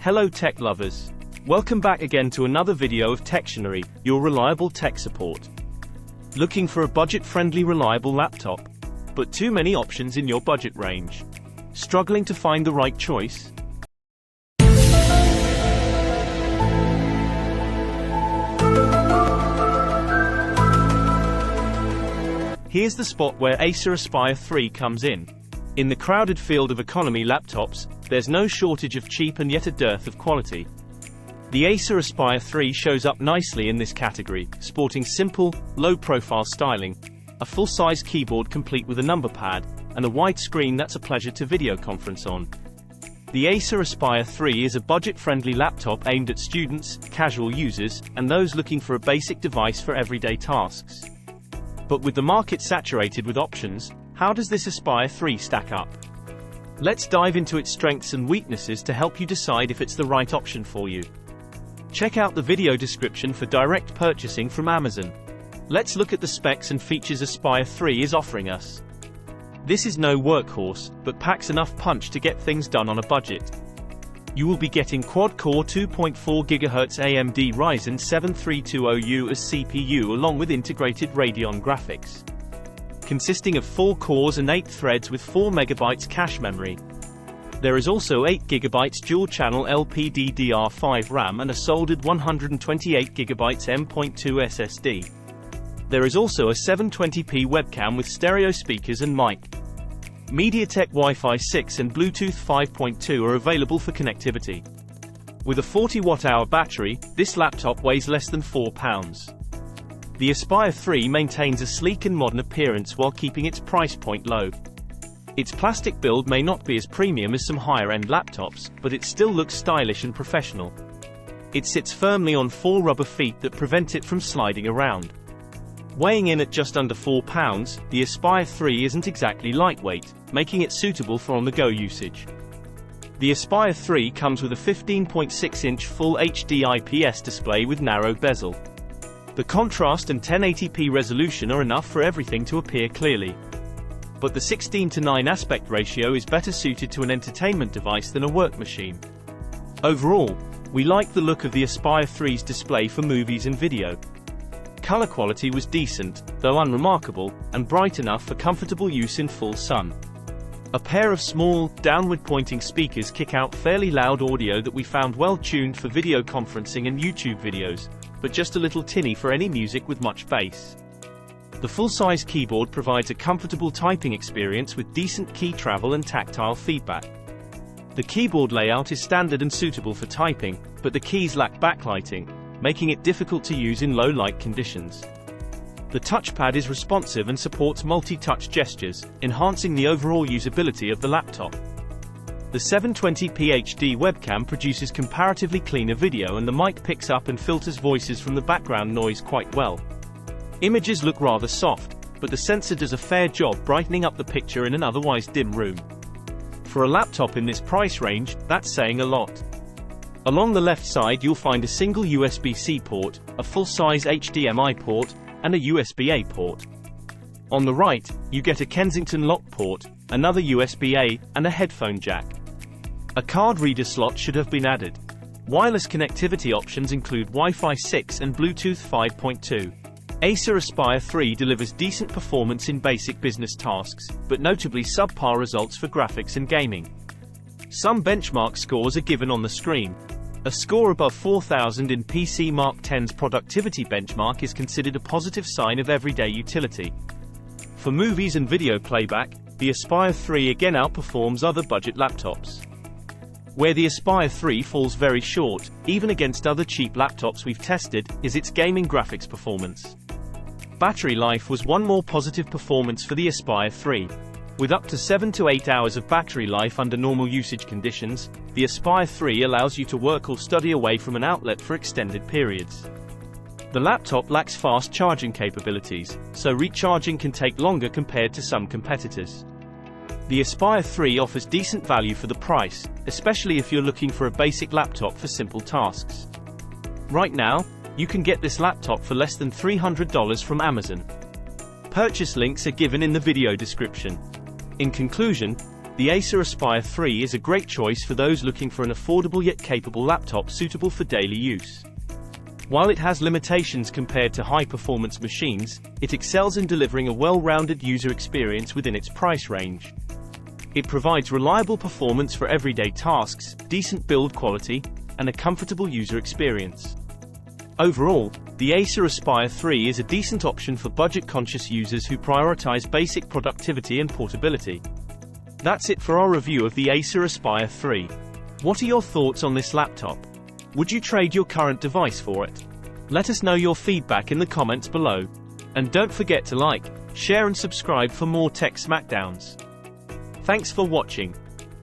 Hello tech lovers. Welcome back again to another video of Techtionary, your reliable tech support. Looking for a budget-friendly reliable laptop, but too many options in your budget range? Struggling to find the right choice? Here's the spot where Acer Aspire 3 comes in. In the crowded field of economy laptops, there's no shortage of cheap and yet a dearth of quality. The Acer Aspire 3 shows up nicely in this category, sporting simple, low-profile styling, a full-size keyboard complete with a number pad, and a wide screen that's a pleasure to video conference on. The Acer Aspire 3 is a budget-friendly laptop aimed at students, casual users, and those looking for a basic device for everyday tasks. But with the market saturated with options, how does this Aspire 3 stack up? Let's dive into its strengths and weaknesses to help you decide if it's the right option for you. Check out the video description for direct purchasing from Amazon. Let's look at the specs and features Aspire 3 is offering us. This is no workhorse, but packs enough punch to get things done on a budget. You will be getting quad-core 2.4 GHz AMD Ryzen 7 320U as CPU along with integrated Radeon graphics, consisting of 4 cores and 8 threads with 4 MB cache memory. There is also 8 GB dual-channel LPDDR5 RAM and a soldered 128 GB M.2 SSD. There is also a 720p webcam with stereo speakers and mic. MediaTek Wi-Fi 6 and Bluetooth 5.2 are available for connectivity. With a 40 Wh battery, this laptop weighs less than 4 pounds. The Aspire 3 maintains a sleek and modern appearance while keeping its price point low. Its plastic build may not be as premium as some higher-end laptops, but it still looks stylish and professional. It sits firmly on 4 rubber feet that prevent it from sliding around. Weighing in at just under 4 pounds, the Aspire 3 isn't exactly lightweight, making it suitable for on-the-go usage. The Aspire 3 comes with a 15.6-inch Full HD IPS display with narrow bezel. The contrast and 1080p resolution are enough for everything to appear clearly. But the 16:9 aspect ratio is better suited to an entertainment device than a work machine. Overall, we like the look of the Aspire 3's display for movies and video. Color quality was decent, though unremarkable, and bright enough for comfortable use in full sun. A pair of small, downward-pointing speakers kick out fairly loud audio that we found well-tuned for video conferencing and YouTube videos, but just a little tinny for any music with much bass. The full-size keyboard provides a comfortable typing experience with decent key travel and tactile feedback. The keyboard layout is standard and suitable for typing, but the keys lack backlighting, making it difficult to use in low-light conditions. The touchpad is responsive and supports multi-touch gestures, enhancing the overall usability of the laptop. The 720p HD webcam produces comparatively cleaner video and the mic picks up and filters voices from the background noise quite well. Images look rather soft, but the sensor does a fair job brightening up the picture in an otherwise dim room. For a laptop in this price range, that's saying a lot. Along the left side you'll find a single USB-C port, a full-size HDMI port, and a USB-A port. On the right, you get a Kensington lock port, another USB-A, and a headphone jack. A card reader slot should have been added. Wireless connectivity options include Wi-Fi 6 and Bluetooth 5.2. Acer Aspire 3 delivers decent performance in basic business tasks, but notably subpar results for graphics and gaming. Some benchmark scores are given on the screen. A score above 4,000 in PC Mark X's productivity benchmark is considered a positive sign of everyday utility. For movies and video playback, the Aspire 3 again outperforms other budget laptops. Where the Aspire 3 falls very short, even against other cheap laptops we've tested, is its gaming graphics performance. Battery life was one more positive performance for the Aspire 3. With up to 7 to 8 hours of battery life under normal usage conditions, the Aspire 3 allows you to work or study away from an outlet for extended periods. The laptop lacks fast charging capabilities, so recharging can take longer compared to some competitors. The Aspire 3 offers decent value for the price, especially if you're looking for a basic laptop for simple tasks. Right now, you can get this laptop for less than $300 from Amazon. Purchase links are given in the video description. In conclusion, the Acer Aspire 3 is a great choice for those looking for an affordable yet capable laptop suitable for daily use. While it has limitations compared to high-performance machines, it excels in delivering a well-rounded user experience within its price range. It provides reliable performance for everyday tasks, decent build quality, and a comfortable user experience. Overall, the Acer Aspire 3 is a decent option for budget-conscious users who prioritize basic productivity and portability. That's it for our review of the Acer Aspire 3. What are your thoughts on this laptop? Would you trade your current device for it? Let us know your feedback in the comments below. And don't forget to like, share and subscribe for more tech smackdowns. Thanks for watching.